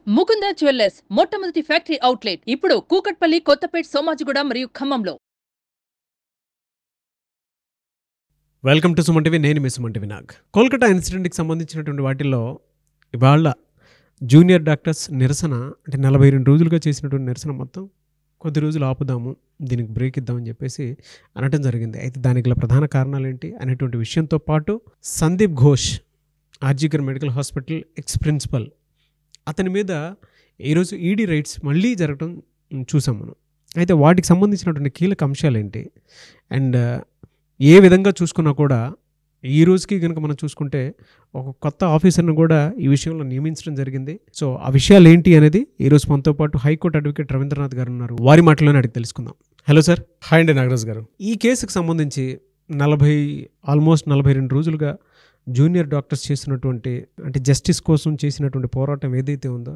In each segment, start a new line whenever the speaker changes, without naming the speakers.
Mukunda jewellers మొట్టమొదటి factory outlet ఇప్పుడు కూకట్పల్లి, కొత్తపేట్, సోమాజిగూడ మరియు ఖమ్మంలో.
Welcome to Suman TV. నేను మీ సుమన్ టీవీ నాగ్. కోల్కతా ఇన్సిడెంట్కి సంబంధించినటువంటి వాటిల్లో ఇవాళ జూనియర్ డాక్టర్స్ నిరసన, అంటే 42 రోజులుగా చేసినటువంటి నిరసన మొత్తం కొద్ది రోజులు ఆపుదాము, దీనికి బ్రేక్ ఇద్దామని చెప్పేసి అనటం జరిగింది. అయితే దానికి గల ప్రధాన కారణాలు ఏంటి అనేటువంటి విషయంతో పాటు Sandeep Ghosh, RG Kar medical hospital ex principal, అతని మీద ఈరోజు ఈడీ రైట్స్ మళ్ళీ జరగడం చూసాం మనం. అయితే వాటికి సంబంధించినటువంటి కీలక అంశాలు ఏంటి, అండ్ ఏ విధంగా చూసుకున్నా కూడా ఈ రోజుకి కనుక మనం చూసుకుంటే ఒక కొత్త ఆఫీసర్ను కూడా ఈ విషయంలో నియమించడం జరిగింది. సో ఆ విషయాలు ఏంటి అనేది ఈరోజు మనతో పాటు హైకోర్టు అడ్వకేట్ రవీంద్రనాథ్ గారు ఉన్నారు. వారి మాటలోనే అడిగి తెలుసుకుందాం. Hello sir.
హాయ్ అండి నాగరాజ్ గారు.
ఈ కేసుకు సంబంధించి ఆల్మోస్ట్ 42 రోజులుగా జూనియర్ డాక్టర్స్ చేసినటువంటి, అంటే జస్టిస్ కోసం చేసినటువంటి పోరాటం ఏదైతే ఉందో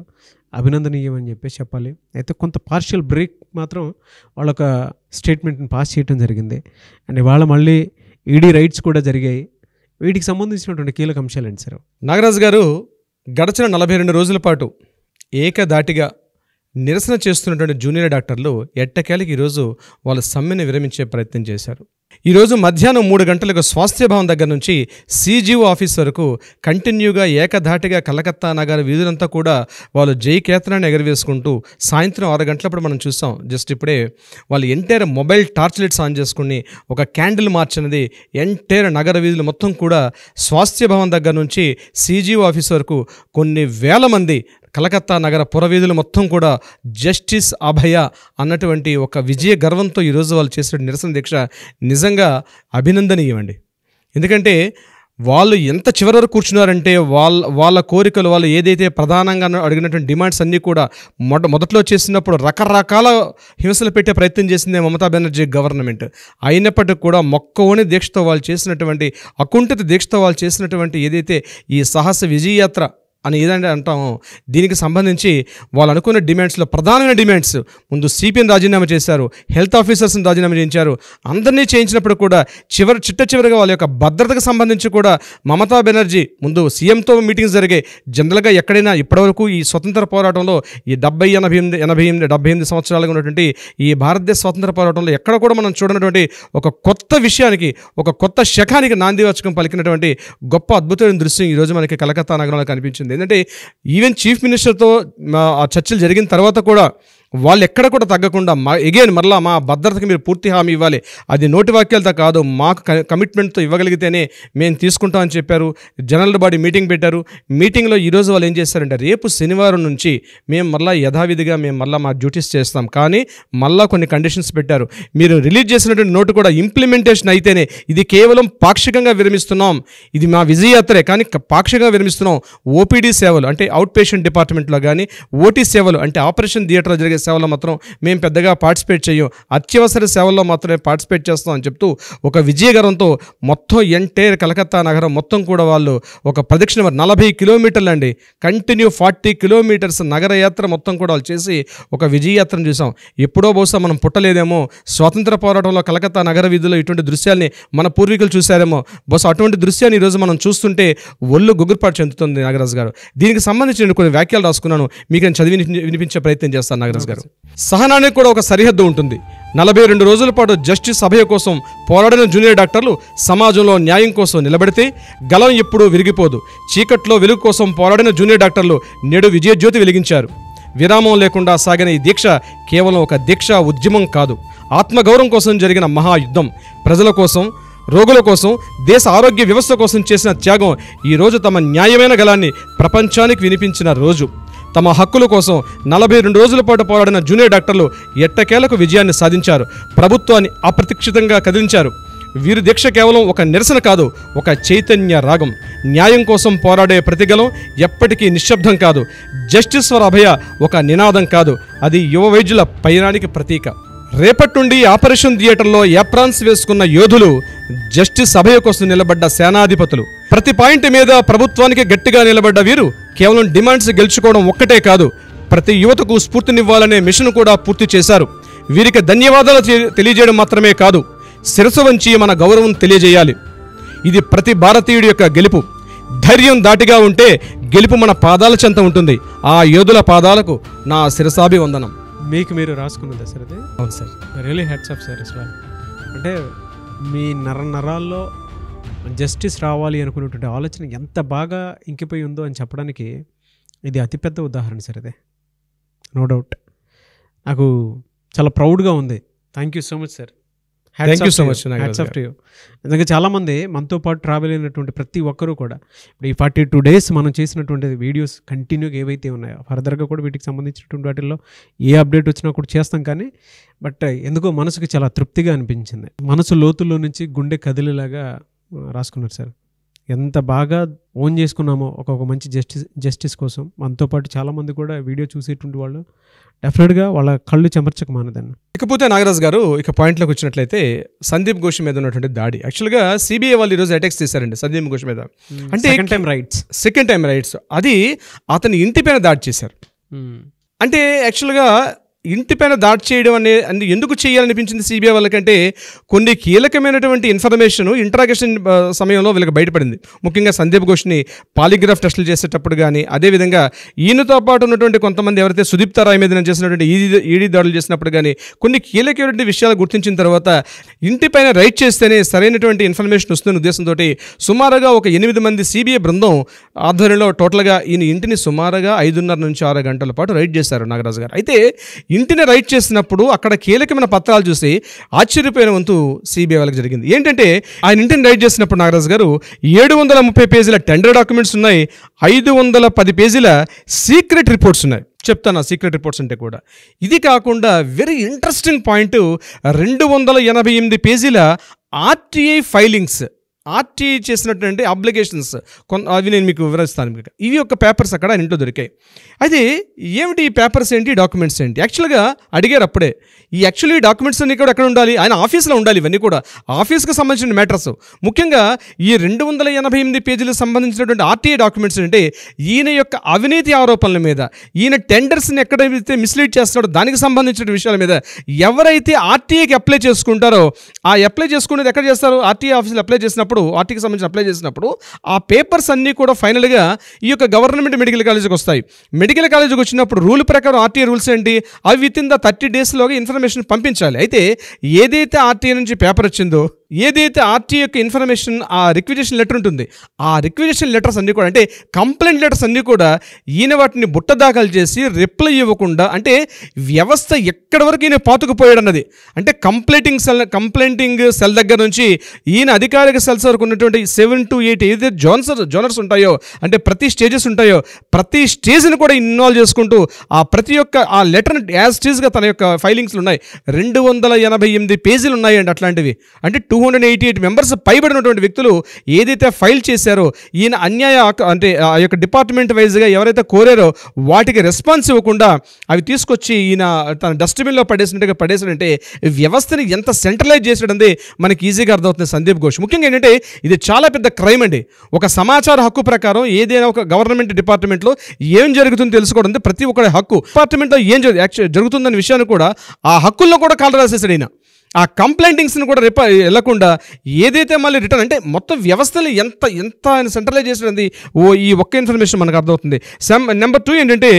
అభినందనీయం అని చెప్పేసి చెప్పాలి. అయితే కొంత పార్షియల్ బ్రేక్ మాత్రం వాళ్ళొక స్టేట్మెంట్ని పాస్ చేయడం జరిగింది. అండ్ ఇవాళ మళ్ళీ ఈడీ రైట్స్ కూడా జరిగాయి. వీటికి సంబంధించినటువంటి కీలక అంశాలు ఏంటి సార్?
నాగరాజ్ గారు, గడచిన 42 రోజుల పాటు ఏకధాటిగా నిరసన చేస్తున్నటువంటి జూనియర్ డాక్టర్లు ఎట్టకేలకి ఈరోజు వాళ్ళ సమ్మెను విరమించే ప్రయత్నం చేశారు. ఈరోజు మధ్యాహ్నం 3 గంటలకు స్వాస్థ్య భవన్ దగ్గర నుంచి CGO ఆఫీస్ వరకు కంటిన్యూగా ఏకధాటిగా కలకత్తా నగర వీధులంతా కూడా వాళ్ళు జైకేతనాన్ని ఎగరవేసుకుంటూ సాయంత్రం 6 గంటలప్పుడు మనం చూసాం. జస్ట్ ఇప్పుడే వాళ్ళు entire mobile torch lights on చేసుకుని ఒక క్యాండిల్ మార్చ్ అనేది ఎంటైర్ నగర వీధులు మొత్తం కూడా స్వాస్థ్య భవన్ దగ్గర నుంచి CGO ఆఫీస్ వరకు కొన్ని వేల మంది కలకత్తా నగర పురవీధులు మొత్తం కూడా జస్టిస్ అభయ అన్నటువంటి ఒక విజయ గర్వంతో ఈరోజు వాళ్ళు చేసిన నిరసన దీక్ష నిజంగా అభినందనీయమండి. ఎందుకంటే వాళ్ళు ఎంత చివరి వరకు కూర్చున్నారంటే వాళ్ళ కోరికలు, వాళ్ళు ఏదైతే ప్రధానంగా అడిగినటువంటి డిమాండ్స్ అన్నీ కూడా మొదట్లో చేసినప్పుడు రకరకాల హింసలు పెట్టే ప్రయత్నం చేసిందే మమతా బెనర్జీ గవర్నమెంట్. అయినప్పటికీ కూడా మొక్కవోని దీక్షతో వాళ్ళు చేసినటువంటి, అకుంఠిత దీక్షతో వాళ్ళు చేసినటువంటి ఏదైతే ఈ సాహస విజయయాత్ర అని ఏదంటే అంటామో, దీనికి సంబంధించి వాళ్ళు అనుకున్న డిమాండ్స్లో ప్రధానమైన డిమాండ్స్, ముందు సిపిని రాజీనామా చేశారు, హెల్త్ ఆఫీసర్స్ని రాజీనామా చేయించారు. అందరినీ చేయించినప్పుడు కూడా చివరిగా వాళ్ళ యొక్క భద్రతకు సంబంధించి కూడా మమతా బెనర్జీ ముందు సీఎంతో మీటింగ్స్ జరిగాయి. జనరల్గా ఎక్కడైనా ఇప్పటివరకు ఈ స్వతంత్ర పోరాటంలో ఈ 78 సంవత్సరాలుగా ఉన్నటువంటి ఈ భారతదేశ స్వతంత్ర పోరాటంలో ఎక్కడ కూడా మనం చూడనటువంటి ఒక కొత్త విషయానికి, ఒక కొత్త శకానికి నాందివాచకం పలికినటువంటి గొప్ప అద్భుతమైన దృశ్యం ఈరోజు మనకి కలకత్తా నగరంలో కనిపించింది. ఏంటంటే ఈవెన్ చీఫ్ మినిస్టర్తో ఆ చర్చలు జరిగిన తర్వాత కూడా వాళ్ళు ఎక్కడ కూడా తగ్గకుండా మరలా మా భద్రతకి మీరు పూర్తి హామీ ఇవ్వాలి, అది నోటి వాక్యాలతో కాదు, మాకు కమిట్మెంట్తో ఇవ్వగలిగితేనే మేము తీసుకుంటామని చెప్పారు. జనరల్ బాడీ మీటింగ్ పెట్టారు. మీటింగ్లో ఈరోజు వాళ్ళు ఏం చేశారంటే, రేపు శనివారం నుంచి మేము మరలా యథావిధిగా మరలా మా డ్యూటీస్ చేస్తాం, కానీ మళ్ళా కొన్ని కండిషన్స్ పెట్టారు. మీరు రిలీజ్ చేసినటువంటి నోటు కూడా ఇంప్లిమెంటేషన్ అయితేనే, ఇది కేవలం పాక్షికంగా విరమిస్తున్నాం, ఇది మా విజయయాత్రే కానీ పాక్షికంగా విరమిస్తున్నాం. ఓపీడీ సేవలు అంటే అవుట్ పేషెంట్ డిపార్ట్మెంట్లో కానీ, ఓటీ సేవలు అంటే ఆపరేషన్ థియేటర్లో జరిగే సేవల్లో మాత్రం మేము పెద్దగా పార్టిసిపేట్ చేయం, అత్యవసర సేవల్లో మాత్రమే పార్టిసిపేట్ చేస్తాం అని చెప్తూ ఒక విజయగరంతో మొత్తం ఎంటైర్ కలకత్తా నగరం మొత్తం కూడా వాళ్ళు ఒక ప్రదక్షిణ 40 కిలోమీటర్లు అండి, కంటిన్యూ 40 కిలోమీటర్స్ నగర యాత్ర మొత్తం కూడా వాళ్ళు చేసి ఒక విజయయాత్రను చూసాం. ఎప్పుడో బహుశా మనం పుట్టలేదేమో, స్వాతంత్ర పోరాటంలో కలకత్తా నగర వీధుల్లో ఇటువంటి దృశ్యాల్ని మన పూర్వీకులు చూశారేమో, బహుశా అటువంటి దృశ్యాన్ని ఈరోజు మనం చూస్తుంటే ఒళ్ళు గుగ్గురుపాటు చెందుతుంది నాగరాజు గారు. దీనికి సంబంధించి నేను కొన్ని వ్యాఖ్యలు రాసుకున్నాను, మీకు నేను చదివి వినిపించే ప్రయత్నం చేస్తాను నాగరాజు గారు. సహనానికి కూడా ఒక సరిహద్దు ఉంటుంది. 42 రోజుల పాటు జస్టిస్ సభ కోసం పోరాడిన జూనియర్ డాక్టర్లు సమాజంలో న్యాయం కోసం నిలబడితే గలం ఎప్పుడూ విరిగిపోదు. చీకట్లో వెలుగు కోసం పోరాడిన జూనియర్ డాక్టర్లు నేడు విజయజ్యోతి వెలిగించారు. విరామం లేకుండా సాగిన ఈ దీక్ష కేవలం ఒక దీక్ష ఉద్యమం కాదు, ఆత్మగౌరవం కోసం జరిగిన మహాయుద్ధం. ప్రజల కోసం, రోగుల కోసం, దేశ ఆరోగ్య వ్యవస్థ కోసం చేసిన త్యాగం ఈరోజు తమ న్యాయమైన గలాన్ని ప్రపంచానికి వినిపించిన రోజు. తమ హక్కుల కోసం 42 రోజుల పాటు పోరాడిన జూనియర్ డాక్టర్లు ఎట్టకేలకు విజయాన్ని సాధించారు, ప్రభుత్వాన్ని అప్రతిక్షితంగా కదిలించారు. వీరి దీక్ష కేవలం ఒక నిరసన కాదు, ఒక చైతన్య రాగం. న్యాయం కోసం పోరాడే ప్రతిగలం ఎప్పటికీ నిశ్శబ్దం కాదు. జస్టిస్ ఫర్ అభయ ఒక నినాదం కాదు, అది యువ వైద్యుల పయనానికి ప్రతీక. రేపటి నుండి ఆపరేషన్ థియేటర్లో ఏప్రాన్స్ వేసుకున్న యోధులు జస్టిస్ అభయ కోసం నిలబడ్డ సేనాధిపతులు. ప్రతి పాయింట్ మీద ప్రభుత్వానికి గట్టిగా నిలబడ్డ వీరు కేవలం డిమాండ్స్ గెలుచుకోవడం ఒక్కటే కాదు, ప్రతి యువతకు స్ఫూర్తినివ్వాలనే మిషన్ కూడా పూర్తి చేశారు. వీరికి ధన్యవాదాలు తెలియజేయడం మాత్రమే కాదు, శిరస్సు వంచి మన గౌరవం తెలియజేయాలి. ఇది ప్రతి భారతీయుడి యొక్క గెలుపు. ధైర్యం దాటిగా ఉంటే గెలుపు మన పాదాల చెంత ఉంటుంది. ఆ యోధుల పాదాలకు నా శిరసాభివందనం.
మీకు మీరు రాసుకున్నదా సార్ అది?
అవును sir.
Really hats off sir. అసలు అంటే మీ నరాల్లో జస్టిస్ రావాలి అనుకునేటువంటి ఆలోచన ఎంత బాగా ఇంకిపోయి ఉందో అని చెప్పడానికి ఇది అతిపెద్ద ఉదాహరణ సార్. అదే నో డౌట్. నాకు చాలా ప్రౌడ్గా ఉంది. Thank you so much sir.
Thank you so much.
Hats off to you. ఎందుకంటే చాలామంది మనతో పాటు ట్రావెల్ అయినటువంటి ప్రతి ఒక్కరూ కూడా ఇప్పుడు ఈ 42 days మనం చేసినటువంటి వీడియోస్ కంటిన్యూగా ఏవైతే ఉన్నాయో ఫర్దర్గా కూడా వీటికి సంబంధించినటువంటి వాటిల్లో ఏ అప్డేట్ వచ్చినా కూడా చేస్తాం. కానీ బట్ ఎందుకో మనసుకి చాలా తృప్తిగా అనిపించింది. మనసు లోతుల్లో నుంచి గుండె కదిలేలాగా రాసుకున్నారు సార్. ఎంత బాగా ఓన్ చేసుకున్నామో ఒక మంచి జస్టిస్ కోసం. మనతో పాటు చాలామంది కూడా వీడియో చూసేటువంటి వాళ్ళు డెఫినెట్గా వాళ్ళ కళ్ళు చెమర్చక మానదండి.
ఇకపోతే నాగరాజు గారు ఇక పాయింట్లోకి వచ్చినట్లయితే సందీప్ ఘోష్ మీద ఉన్నటువంటి దాడి. యాక్చువల్గా సిబిఐ వాళ్ళు ఈరోజు అటాక్స్ చేశారండి సందీప్ ఘోష్ మీద. అంటే సెకండ్ టైం రైట్స్ అది అతని ఇంటి పైన దాడి చేశారు. అంటే యాక్చువల్గా ఇంటిపైన దాడి చేయడం అనేది ఎందుకు చేయాలనిపించింది సిబిఐ వాళ్ళకంటే కొన్ని కీలకమైనటువంటి ఇన్ఫర్మేషన్ ఇంట్రాగేషన్ సమయంలో వీళ్ళకి బయటపడింది. ముఖ్యంగా సందీప్ ఘోష్ని పాలిగ్రాఫ్ టెస్టులు చేసేటప్పుడు కానీ, అదేవిధంగా ఈయనతో పాటు ఉన్నటువంటి కొంతమంది ఎవరైతే సుదీప్తా రాయ్ మీద చేసినటువంటి ఈడీ దాడులు చేసినప్పుడు కానీ కొన్ని కీలకమైనటువంటి విషయాలు గుర్తించిన తర్వాత ఇంటిపైన రైడ్ చేస్తేనే సరైనటువంటి ఇన్ఫర్మేషన్ వస్తున్న ఉద్దేశంతో సుమారుగా ఒక 8 మంది సిబిఐ బృందం ఆధ్వర్యంలో టోటల్గా ఈయన ఇంటిని సుమారుగా 5:30 నుంచి 6 గంటల పాటు రైడ్ చేశారు నాగరాజు గారు. అయితే ఇంటిని రైట్ చేసినప్పుడు అక్కడ కీలకమైన పత్రాలు చూసి ఆశ్చర్యపోయిన వంతు సిబిఐ వాళ్ళకి జరిగింది. ఏంటంటే ఆయన ఇంటిని రైట్ చేసినప్పుడు నాగరాజు గారు 730 పేజీల టెండర్ డాక్యుమెంట్స్ ఉన్నాయి, 510 పేజీల సీక్రెట్ రిపోర్ట్స్ ఉన్నాయి. చెప్తాను ఆ సీక్రెట్ రిపోర్ట్స్ అంటే కూడా. ఇది కాకుండా వెరీ ఇంట్రెస్టింగ్ పాయింట్ 288 పేజీల ఆర్టీఐ ఫైలింగ్స్, ఆర్టీఐ చేసినటువంటి అప్లికేషన్స్ అవి నేను మీకు వివరిస్తాను. మీకు ఇవి ఒక పేపర్స్ అక్కడ ఆయన ఇంట్లో దొరికాయి. అయితే ఏమిటి ఈ పేపర్స్ ఏంటి, డాక్యుమెంట్స్ ఏంటి? యాక్చువల్గా అడిగారు అప్పుడే ఈ డాక్యుమెంట్స్ అన్నీ కూడా ఎక్కడ ఉండాలి, ఆయన ఆఫీస్లో ఉండాలి. ఇవన్నీ కూడా ఆఫీస్కి సంబంధించిన మ్యాటర్స్. ముఖ్యంగా ఈ 288 పేజీలకు సంబంధించినటువంటి ఆర్టీఐ డాక్యుమెంట్స్ అంటే ఈయన యొక్క అవినీతి ఆరోపణల మీద, ఈయన టెండర్స్ని ఎక్కడైతే మిస్లీడ్ చేస్తున్నాడో దానికి సంబంధించిన విషయాల మీద ఎవరైతే ఆర్టీఐకి అప్లై చేసుకుంటారో ఆ అప్లై చేసుకునేది ఎక్కడ చేస్తారు, ఆర్టీఐ ఆఫీస్లో అప్లై చేసినప్పుడు, ఆర్టీకి సంబంధించి అప్లై చేసినప్పుడు ఆ పేపర్స్ అన్నీ కూడా ఫైనల్గా ఈ యొక్క గవర్నమెంట్ మెడికల్ కాలేజీకి వస్తాయి. మెడికల్ కాలేజీకి వచ్చినప్పుడు రూల్ ప్రకారం ఆర్టీఐ రూల్స్ ఏంటి, అవి వితిన్ ద 30 daysలోగా ఇన్ఫర్మేషన్ పంపించాలి. అయితే ఏదైతే ఆర్టీఐ నుంచి పేపర్ వచ్చిందో, ఏదైతే ఆర్టీఐ యొక్క ఇన్ఫర్మేషన్ ఆ రిక్విజిషన్ లెటర్ ఉంటుంది, ఆ రిక్విజిషన్ లెటర్స్ అన్నీ కూడా అంటే కంప్లైంట్ లెటర్స్ అన్నీ కూడా ఈయన వాటిని బుట్ట దాఖలు చేసి రిప్లై ఇవ్వకుండా, అంటే వ్యవస్థ ఎక్కడి వరకు ఈయన పాతుకుపోయాడు అన్నది. అంటే కంప్లైంటింగ్ సెల్ దగ్గర నుంచి ఈయన అధికారిక సెల్స్ వరకు ఉన్నటువంటి 7 to 8 ఏదైతే జోనర్స్ ఉంటాయో, అంటే ప్రతి స్టేజెస్ ఉంటాయో ప్రతి స్టేజ్ని కూడా ఇన్వాల్వ్ చేసుకుంటూ ఆ ప్రతి ఒక్క ఆ లెటర్ యాజ్ స్టేజ్గా తన యొక్క ఫైలింగ్స్లు ఉన్నాయి. 288 పేజీలు ఉన్నాయండి అట్లాంటివి. అంటే 288 మెంబర్స్ పైబడినటువంటి వ్యక్తులు ఏదైతే ఫైల్ చేశారో ఈయన అంటే ఆ యొక్క డిపార్ట్మెంట్ వైజ్గా ఎవరైతే కోరారో వాటికి రెస్పాన్స్ ఇవ్వకుండా అవి తీసుకొచ్చి ఈయన తన డస్ట్బిన్లో పడేసినట్టే వ్యవస్థని ఎంత సెంట్రలైజ్ చేసాడంటే మనకి ఈజీగా అర్థమవుతుంది సందీప్ ఘోష్. ముఖ్యంగా ఏంటంటే ఇది చాలా పెద్ద క్రైమ్ అండి. ఒక సమాచార హక్కు ప్రకారం ఏదైనా ఒక గవర్నమెంట్ డిపార్ట్మెంట్లో ఏం జరుగుతుందో తెలుసుకోవడం ప్రతి ఒక్కరి హక్కు. డిపార్ట్మెంట్లో ఏం జరుగుతుందనే విషయాన్ని కూడా ఆ హక్కుల్లో కూడా కాలు రాసేసాడు ఈయన. ఆ కంప్లైంటింగ్స్ని కూడా వెళ్లకుండా ఏదైతే మళ్ళీ రిటర్న్, అంటే మొత్తం వ్యవస్థని ఎంత ఆయన సెంట్రలైజ్ చేసినది ఈ ఒక్క ఇన్ఫర్మేషన్ మనకు అర్థమవుతుంది. నెంబర్ 2 ఏంటంటే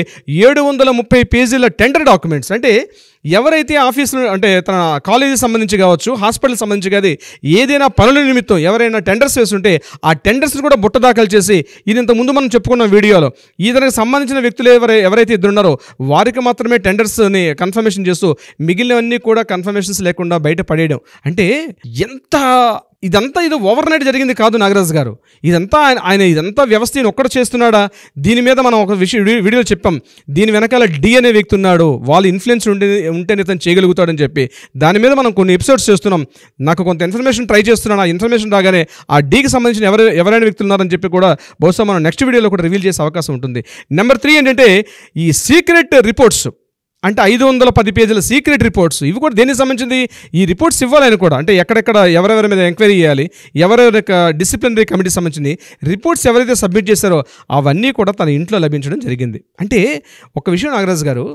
730 పేజీల టెండర్ డాక్యుమెంట్స్. అంటే ఎవరైతే ఆఫీసులు అంటే తన కాలేజీకి సంబంధించి కావచ్చు, హాస్పిటల్కి సంబంధించి కానీ ఏదైనా పనుల నిమిత్తం ఎవరైనా టెండర్స్ వేస్తుంటే ఆ టెండర్స్ని కూడా బుట్ట దాఖలు చేసి, ఇది ఇంతకుముందు మనం చెప్పుకున్న వీడియోలో ఈతనికి సంబంధించిన వ్యక్తులు ఎవరైతే ఇద్దరు ఉన్నారో వారికి మాత్రమే టెండర్స్ని కన్ఫర్మేషన్ చేస్తూ మిగిలినవన్నీ కూడా కన్ఫర్మేషన్స్ లేకుండా బయట పడేయడం. అంటే ఇదంతా ఇది ఓవర్ నైట్ జరిగింది కాదు నాగరాజు గారు. ఇదంతా ఇదంతా వ్యవస్థ ఒక్కడు చేస్తున్నాడా? దీని మీద మనం ఒక వీడియోలో చెప్పాం, దీని వెనకాల డి అనే వ్యక్తి ఉన్నాడు, వాళ్ళు ఇన్ఫ్లుయెన్స్ ఉంటేనే తను చేయగలుగుతాడని చెప్పి. దాని మీద మనం కొన్ని ఎపిసోడ్స్ చేస్తున్నాం. నాకు కొంత ఇన్ఫర్మేషన్ ట్రై చేస్తున్నాను. ఆ ఇన్ఫర్మేషన్ రాగానే ఆ డీకి సంబంధించిన ఎవరైనా వ్యక్తులు ఉన్నారని చెప్పి కూడా బహుశా మనం నెక్స్ట్ వీడియోలో కూడా రివీల్ చేసే అవకాశం ఉంటుంది. నెంబర్ 3 ఏంటంటే ఈ సీక్రెట్ రిపోర్ట్స్. అంటే 510 పేజీల సీక్రెట్ రిపోర్ట్స్. ఇవి కూడా దేనికి సంబంధించింది? ఈ రిపోర్ట్స్ ఇవ్వాలని కూడా, అంటే ఎక్కడెక్కడ ఎవరెవరి మీద ఎంక్వైరీ చేయాలి, ఎవరెవరి డిసిప్లినరీ కమిటీకి సంబంధించిన రిపోర్ట్స్ ఎవరైతే సబ్మిట్ చేశారో అవన్నీ కూడా తన ఇంట్లో లభించడం జరిగింది. అంటే ఒక విషయం నాగరాజు గారు,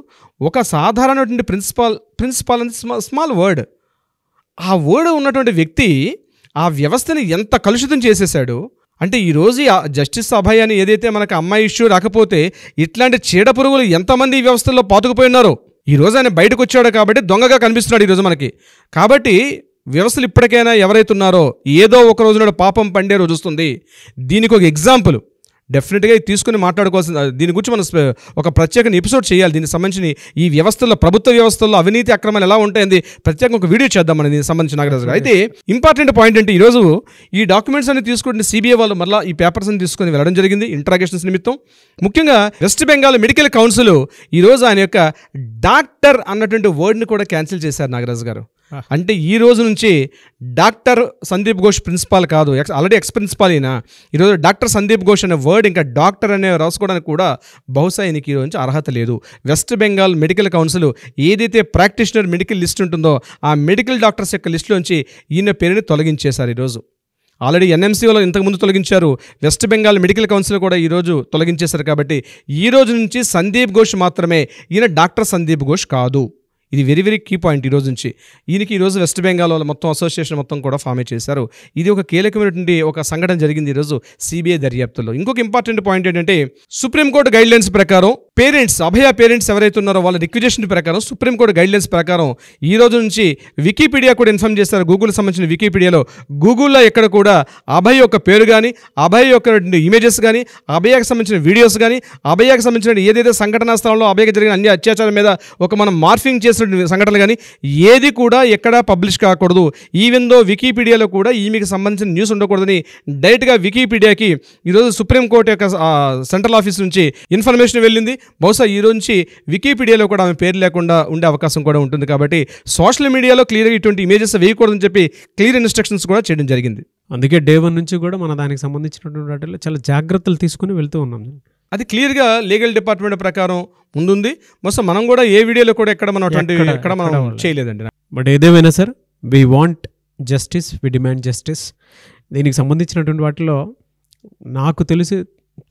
ఒక సాధారణటువంటి ప్రిన్సిపాల్ అనేది స్మాల్ వర్డ్. ఆ వర్డ్ ఉన్నటువంటి వ్యక్తి ఆ వ్యవస్థని ఎంత కలుషితం చేసేసాడు. అంటే ఈరోజు జస్టిస్ అభయ్ అని ఏదైతే మనకు అమ్మాయి ఇష్యూ రాకపోతే ఇట్లాంటి చీడ పురుగులు ఎంతమంది ఈ వ్యవస్థల్లో పాతుకుపోయి ఉన్నారో ఈరోజు ఆయన బయటకు వచ్చాడు కాబట్టి దొంగగా కనిపిస్తున్నాడు ఈరోజు మనకి. కాబట్టి వ్యవస్థలు ఇప్పటికైనా ఎవరైతే ఉన్నారో ఏదో ఒక రోజు నాడు పాపం పండే రోజు వస్తుంది. దీనికి ఒక ఎగ్జాంపుల్ డెఫినెట్గా తీసుకుని మాట్లాడుకోవాల్సింది. దీని గురించి మనం ఒక ప్రత్యేక ఎపిసోడ్ చేయాలి. దీనికి సంబంధించిన ఈ వ్యవస్థల్లో, ప్రభుత్వ వ్యవస్థల్లో అవినీతి అక్రమాలు ఎలా ఉంటాయండి ప్రత్యేకంగా ఒక వీడియో చేద్దాం మనం దీనికి సంబంధించి నాగరాజు గారు. అయితే ఇంపార్టెంట్ పాయింట్ అంటే ఈరోజు ఈ డాక్యుమెంట్స్ అన్ని తీసుకుంటే సిబిఐ వాళ్ళు మళ్ళీ ఈ పేపర్స్ అని తీసుకొని వెళ్ళడం జరిగింది ఇంట్రాగేషన్స్ నిమిత్తం. ముఖ్యంగా వెస్ట్ బెంగాల్ మెడికల్ కౌన్సిల్ ఈరోజు ఆయన యొక్క డాక్టర్ అన్నటువంటి వర్డ్ని కూడా క్యాన్సిల్ చేశారు నాగరాజు గారు. అంటే ఈ రోజు నుంచి డాక్టర్ సందీప్ ఘోష్ ప్రిన్సిపాల్ కాదు, ఆల్రెడీ ఎక్స్ ప్రిన్సిపాల్ అయినా ఈరోజు డాక్టర్ సందీప్ ఘోష్ అనే వర్డ్ ఇంకా డాక్టర్ అనే రాసుకోవడానికి కూడా బహుశా ఈయనకి ఈరోజు నుంచి అర్హత లేదు. వెస్ట్ బెంగాల్ మెడికల్ కౌన్సిల్ ఏదైతే ప్రాక్టీషనర్ మెడికల్ లిస్ట్ ఉంటుందో ఆ మెడికల్ డాక్టర్స్ యొక్క లిస్టులోంచి ఈయన పేరుని తొలగించేశారు ఈరోజు. ఆల్రెడీ ఎన్ఎంసీలో ఇంతకుముందు తొలగించారు, వెస్ట్ బెంగాల్ మెడికల్ కౌన్సిల్ కూడా ఈరోజు తొలగించేశారు. కాబట్టి ఈ రోజు నుంచి సందీప్ ఘోష్ మాత్రమే, ఈయన డాక్టర్ సందీప్ ఘోష్ కాదు. ఇది వెరీ వెరీ కీ పాయింట్. ఈరోజు నుంచి ఈయనకి ఈరోజు వెస్ట్ బెంగాల్ వాళ్ళ మొత్తం అసోసియేషన్ మొత్తం కూడా ఫామే చేశారు. ఇది ఒక కీలకమైనటువంటి ఒక సంఘటన జరిగింది ఈరోజు సిబిఐ దర్యాప్తులో. ఇంకొక ఇంపార్టెంట్ పాయింట్ ఏంటంటే సుప్రీంకోర్టు గైడ్లైన్స్ ప్రకారం పేరెంట్స్, అభయ పేరెంట్స్ ఎవరైతే ఉన్నారో వాళ్ళ రిక్విజేషన్ ప్రకారం సుప్రీంకోర్టు గైడ్లైన్స్ ప్రకారం ఈ రోజు నుంచి వికీపీడియా కూడా ఇన్ఫార్మ్ చేస్తారు. గూగుల్ సంబంధించిన వికీపీడియాలో గూగుల్లో ఎక్కడ కూడా అభయ్ యొక్క పేరు కానీ, అభయ్ యొక్క ఇమేజెస్ కానీ, అభయకి సంబంధించిన వీడియోస్ కానీ, అభయకి సంబంధించిన ఏదైతే సంఘటనా స్థలంలో అభయకి జరిగిన అన్ని అత్యాచారం మీద ఒక మనం మార్ఫింగ్ చేసిన సంఘటనలు కానీ ఏది కూడా ఎక్కడా పబ్లిష్ కాకూడదు. ఈవెన్ దో వికీపీడియాలో కూడా ఈమెకి సంబంధించిన న్యూస్ ఉండకూడదని డైరెక్ట్గా వికీపీడియాకి ఈరోజు సుప్రీంకోర్టు యొక్క సెంట్రల్ ఆఫీస్ నుంచి ఇన్ఫర్మేషన్ వెళ్ళింది. బహుశా ఈ రోజు నుంచి వికీపీడియాలో కూడా ఆమె పేరు లేకుండా ఉండే అవకాశం కూడా ఉంటుంది. కాబట్టి సోషల్ మీడియాలో క్లియర్గా ఇటువంటి ఇమేజెస్ వేయకూడదని చెప్పి క్లియర్ ఇన్స్ట్రక్షన్స్ కూడా చేయడం జరిగింది.
అందుకే డే 1 నుంచి కూడా మన దానికి సంబంధించినటువంటి వాటిలో చాలా జాగ్రత్తలు తీసుకుని వెళ్తూ ఉన్నాం.
అది క్లియర్గా లీగల్ డిపార్ట్మెంట్ ప్రకారం ముందుంది. బహుశా మనం కూడా ఏ వీడియోలో కూడా ఎక్కడ మనం చేయలేదండి.
బట్ ఏదేమైనా sir, we want justice, we demand justice. దీనికి సంబంధించినటువంటి వాటిలో నాకు తెలిసి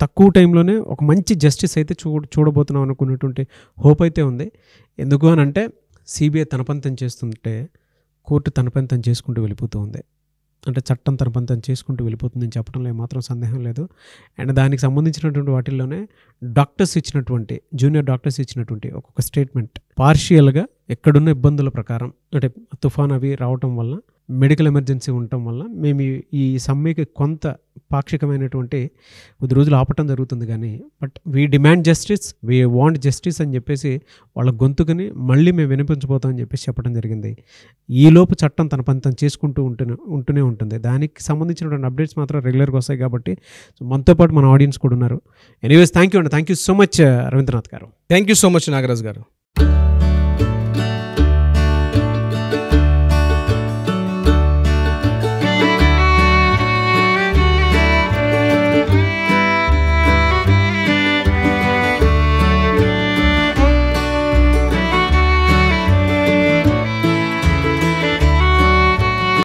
తక్కువ టైంలోనే ఒక మంచి జస్టిస్ అయితే చూడబోతున్నాం అనుకున్నటువంటి హోప్ అయితే ఉంది. ఎందుకు అని అంటే సిబిఐ తన పని తను చేస్తుంటే కోర్టు తన పని తను చేసుకుంటూ వెళ్ళిపోతూ ఉంది. అంటే చట్టం తన పని తను చేసుకుంటూ వెళ్ళిపోతుందని చెప్పడంలో ఏమాత్రం సందేహం లేదు. అండ్ దానికి సంబంధించినటువంటి వాటిల్లోనే డాక్టర్స్ ఇచ్చినటువంటి, జూనియర్ డాక్టర్స్ ఇచ్చినటువంటి ఒక్కొక్క స్టేట్మెంట్ పార్షియల్గా ఎక్కడున్న ఇబ్బందుల ప్రకారం, అంటే తుఫాన్ అవి రావటం వల్ల, మెడికల్ ఎమర్జెన్సీ ఉండటం వల్ల మేము ఈ సమ్మెకి కొంత పాక్షికమైనటువంటి కొద్ది రోజులు ఆపటం జరుగుతుంది. కానీ but we demand justice, we want justice అని చెప్పేసి వాళ్ళ గొంతుకుని మళ్ళీ మేము వినిపించబోతామని చెప్పేసి చెప్పడం జరిగింది. ఈలోపు చట్టం తన పని తను చేసుకుంటూ ఉంటూనే ఉంటుంది. దానికి సంబంధించినటువంటి అప్డేట్స్ మాత్రం రెగ్యులర్గా వస్తాయి. కాబట్టి మనతో పాటు మన ఆడియన్స్ కూడా ఉన్నారు. ఎనీవేస్ థ్యాంక్ యూ అండి. Thank you so much Ravindranath గారు.
Thank you so much Nagaraj గారు.